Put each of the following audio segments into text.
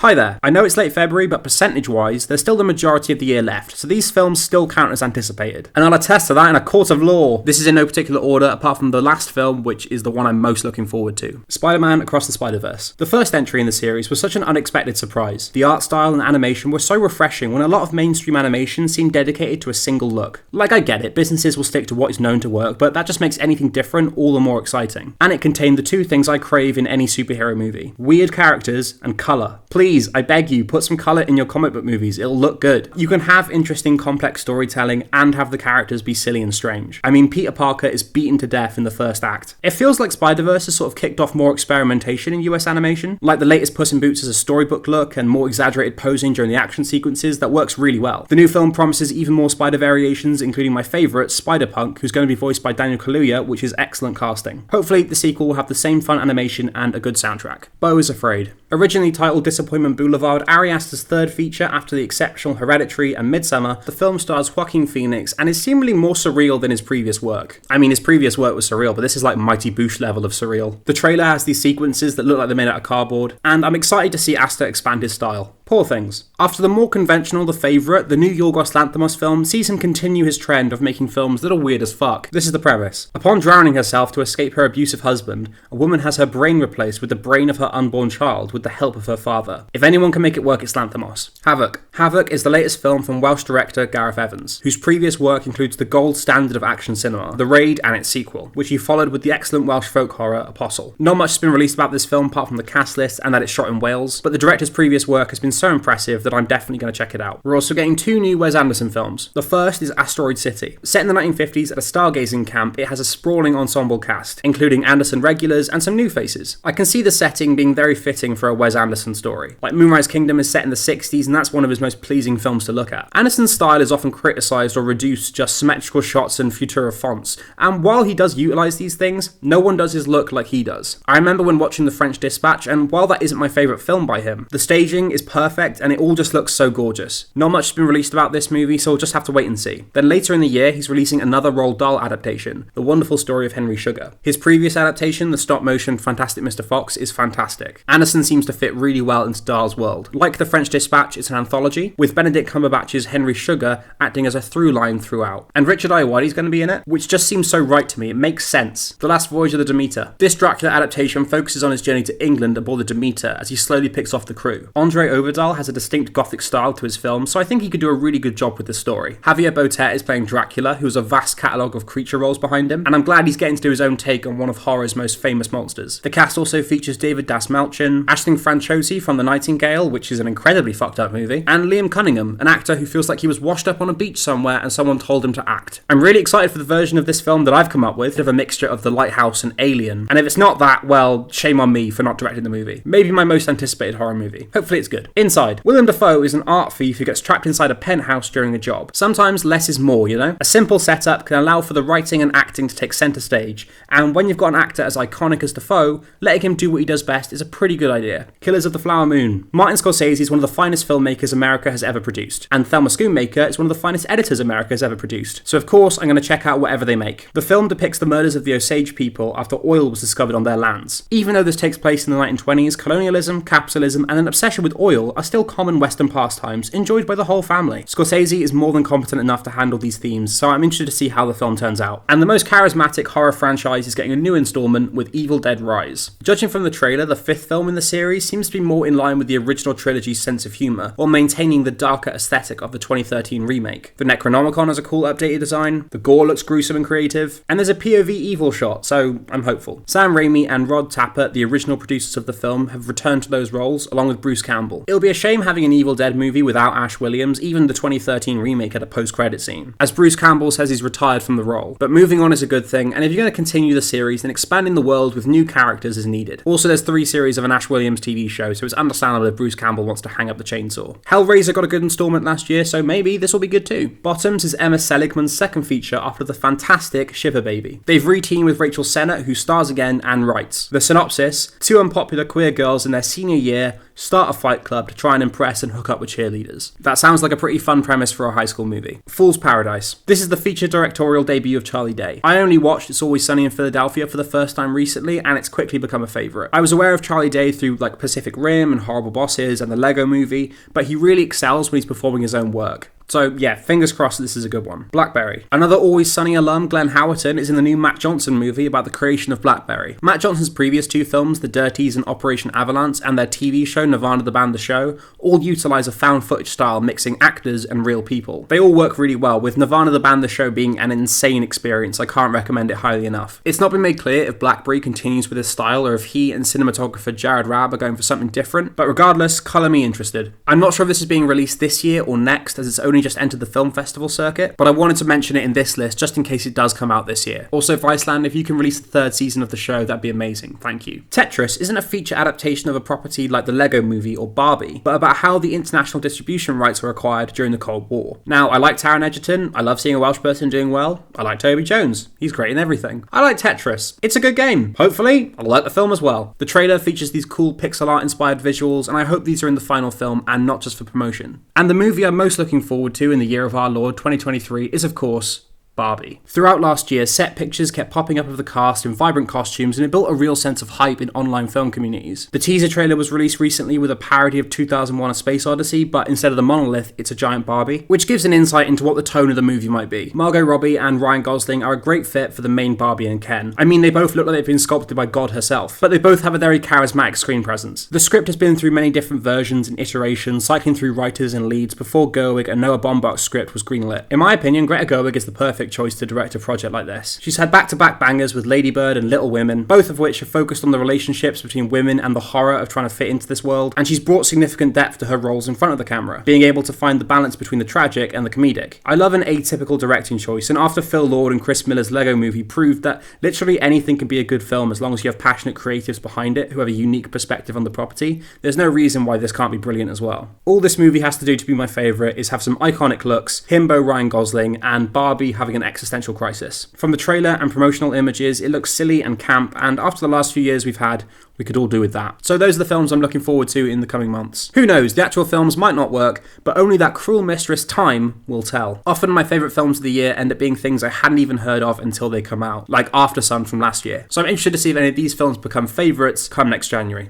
Hi there. I know it's late February, but percentage-wise, there's still the majority of the year left, so these films still count as anticipated. And I'll attest to that in a court of law. This is in no particular order, apart from the last film, which is the one I'm most looking forward to. Spider-Man Across the Spider-Verse. The first entry in the series was such an unexpected surprise. The art style and animation were so refreshing when a lot of mainstream animation seemed dedicated to a single look. Like, I get it, businesses will stick to what is known to work, but that just makes anything different all the more exciting. And it contained the two things I crave in any superhero movie: weird characters and colour. Please, I beg you, put some colour in your comic book movies, it'll look good. You can have interesting, complex storytelling and have the characters be silly and strange. I mean, Peter Parker is beaten to death in the first act. It feels like Spider-Verse has sort of kicked off more experimentation in US animation, like the latest Puss in Boots as a storybook look and more exaggerated posing during the action sequences that works really well. The new film promises even more Spider variations, including my favourite, Spider-Punk, who's going to be voiced by Daniel Kaluuya, which is excellent casting. Hopefully, the sequel will have the same fun animation and a good soundtrack. Beau is Afraid. Originally titled Disappointment Boulevard, Ari Aster's third feature after the exceptional Hereditary and Midsommar, the film stars Joaquin Phoenix and is seemingly more surreal than his previous work. I mean, his previous work was surreal, but this is like Mighty Boosh level of surreal. The trailer has these sequences that look like they're made out of cardboard, and I'm excited to see Aster expand his style. Poor Things. After the more conventional The Favourite, the new Yorgos Lanthimos film sees him continue his trend of making films that are weird as fuck. This is the premise. Upon drowning herself to escape her abusive husband, a woman has her brain replaced with the brain of her unborn child with the help of her father. If anyone can make it work, it's Lanthimos. Havoc. Havoc is the latest film from Welsh director Gareth Evans, whose previous work includes the gold standard of action cinema, The Raid and its sequel, which he followed with the excellent Welsh folk horror Apostle. Not much has been released about this film apart from the cast list and that it's shot in Wales, but the director's previous work has been so impressive that I'm definitely going to check it out. We're also getting two new Wes Anderson films. The first is Asteroid City. Set in the 1950s at a stargazing camp, it has a sprawling ensemble cast, including Anderson regulars and some new faces. I can see the setting being very fitting for a Wes Anderson story. Like Moonrise Kingdom is set in the 60s and that's one of his most pleasing films to look at. Anderson's style is often criticised or reduced to just symmetrical shots and Futura fonts, and while he does utilise these things, no one does his look like he does. I remember when watching The French Dispatch, and while that isn't my favourite film by him, the staging is perfect and it all just looks so gorgeous. Not much has been released about this movie, so we'll just have to wait and see. Then later in the year, he's releasing another Roald Dahl adaptation, The Wonderful Story of Henry Sugar. His previous adaptation, the stop-motion Fantastic Mr. Fox, is fantastic. Anderson seems to fit really well into Dahl's world. Like The French Dispatch, it's an anthology, with Benedict Cumberbatch's Henry Sugar acting as a through line throughout. And Richard Ayoade's going to be in it, which just seems so right to me. It makes sense. The Last Voyage of the Demeter. This Dracula adaptation focuses on his journey to England aboard the Demeter as he slowly picks off the crew. Andre Overdahl has a distinct gothic style to his film, so I think he could do a really good job with the story. Javier Botet is playing Dracula, who has a vast catalogue of creature roles behind him, and I'm glad he's getting to do his own take on one of horror's most famous monsters. The cast also features David Dastmalchian, Aisling Franciosi from The Nightingale, which is an incredibly fucked up movie, and Liam Cunningham, an actor who feels like he was washed up on a beach somewhere and someone told him to act. I'm really excited for the version of this film that I've come up with, of a mixture of The Lighthouse and Alien, and if it's not that, well, shame on me for not directing the movie. Maybe my most anticipated horror movie. Hopefully it's good. Inside. Willem Dafoe is an art thief who gets trapped inside a penthouse during a job. Sometimes less is more, you know? A simple setup can allow for the writing and acting to take centre stage, and when you've got an actor as iconic as Dafoe, letting him do what he does best is a pretty good idea. Killers of the Flower Moon. Martin Scorsese is one of the finest filmmakers America has ever produced, and Thelma Schoonmaker is one of the finest editors America has ever produced, so of course I'm going to check out whatever they make. The film depicts the murders of the Osage people after oil was discovered on their lands. Even though this takes place in the 1920s, colonialism, capitalism, and an obsession with oil are still common Western pastimes enjoyed by the whole family. Scorsese is more than competent enough to handle these themes, so I'm interested to see how the film turns out. And the most charismatic horror franchise is getting a new installment with Evil Dead Rise. Judging from the trailer, the fifth film in the series seems to be more in line with the original trilogy's sense of humour, while maintaining the darker aesthetic of the 2013 remake. The Necronomicon has a cool updated design, the gore looks gruesome and creative, and there's a POV evil shot, so I'm hopeful. Sam Raimi and Rod Tappert, the original producers of the film, have returned to those roles, along with Bruce Campbell. It'll be a shame having an Evil Dead movie without Ash Williams, even the 2013 remake had a post-credit scene, as Bruce Campbell says he's retired from the role. But moving on is a good thing, and if you're going to continue the series, then expanding the world with new characters is needed. Also, there's 3 series of an Ash Williams TV show, so it's understandable if Bruce Campbell wants to hang up the chainsaw. Hellraiser got a good installment last year, so maybe this will be good too. Bottoms is Emma Seligman's second feature after the fantastic Shiver Baby. They've re-teamed with Rachel Sennett, who stars again and writes. The synopsis: 2 unpopular queer girls in their senior year start a fight club to try and impress and hook up with cheerleaders. That sounds like a pretty fun premise for a high school movie. Fool's Paradise. This is the feature directorial debut of Charlie Day. I only watched It's Always Sunny in Philadelphia for the first time recently, and it's quickly become a favourite. I was aware of Charlie Day through like Pacific Rim and Horrible Bosses and the Lego Movie, but he really excels when he's performing his own work. So yeah, fingers crossed this is a good one. Blackberry. Another Always Sunny alum, Glenn Howerton, is in the new Matt Johnson movie about the creation of Blackberry. Matt Johnson's previous two films, The Dirties and Operation Avalanche, and their TV show Nirvana the Band the Show, all utilise a found footage style mixing actors and real people. They all work really well, with Nirvana the Band the Show being an insane experience. I can't recommend it highly enough. It's not been made clear if Blackberry continues with this style or if he and cinematographer Jared Rabb are going for something different, but regardless, colour me interested. I'm not sure if this is being released this year or next, as it's only just entered the film festival circuit, but I wanted to mention it in this list just in case it does come out this year. Also, Viceland, if you can release the third season of the show, that'd be amazing. Thank you. Tetris isn't a feature adaptation of a property like the Lego Movie or Barbie, but about how the international distribution rights were acquired during the Cold War. Now, I like Taron Egerton, I love seeing a Welsh person doing well, I like Toby Jones, he's great in everything. I like Tetris. It's a good game. Hopefully, I'll like the film as well. The trailer features these cool pixel art inspired visuals, and I hope these are in the final film and not just for promotion. And the movie I'm most looking forward to in the year of our Lord 2023 is, of course, Barbie. Throughout last year, set pictures kept popping up of the cast in vibrant costumes, and it built a real sense of hype in online film communities. The teaser trailer was released recently with a parody of 2001: A Space Odyssey, but instead of the monolith, it's a giant Barbie, which gives an insight into what the tone of the movie might be. Margot Robbie and Ryan Gosling are a great fit for the main Barbie and Ken. I mean, they both look like they've been sculpted by God herself, but they both have a very charismatic screen presence. The script has been through many different versions and iterations, cycling through writers and leads before Gerwig and Noah Baumbach's script was greenlit. In my opinion, Greta Gerwig is the perfect choice to direct a project like this. She's had back-to-back bangers with Lady Bird and Little Women, both of which are focused on the relationships between women and the horror of trying to fit into this world, and she's brought significant depth to her roles in front of the camera, being able to find the balance between the tragic and the comedic. I love an atypical directing choice, and after Phil Lord and Chris Miller's Lego Movie proved that literally anything can be a good film as long as you have passionate creatives behind it who have a unique perspective on the property, there's no reason why this can't be brilliant as well. All this movie has to do to be my favourite is have some iconic looks, himbo Ryan Gosling, and Barbie having an existential crisis. From the trailer and promotional images, it looks silly and camp, and after the last few years we've had, we could all do with that. So those are the films I'm looking forward to in the coming months. Who knows, the actual films might not work, but only that cruel mistress time will tell. Often my favourite films of the year end up being things I hadn't even heard of until they come out, like Aftersun from last year. So I'm interested to see if any of these films become favourites come next January.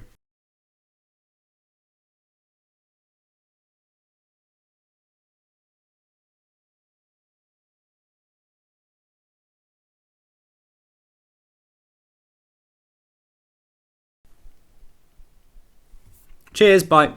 Cheers, bye.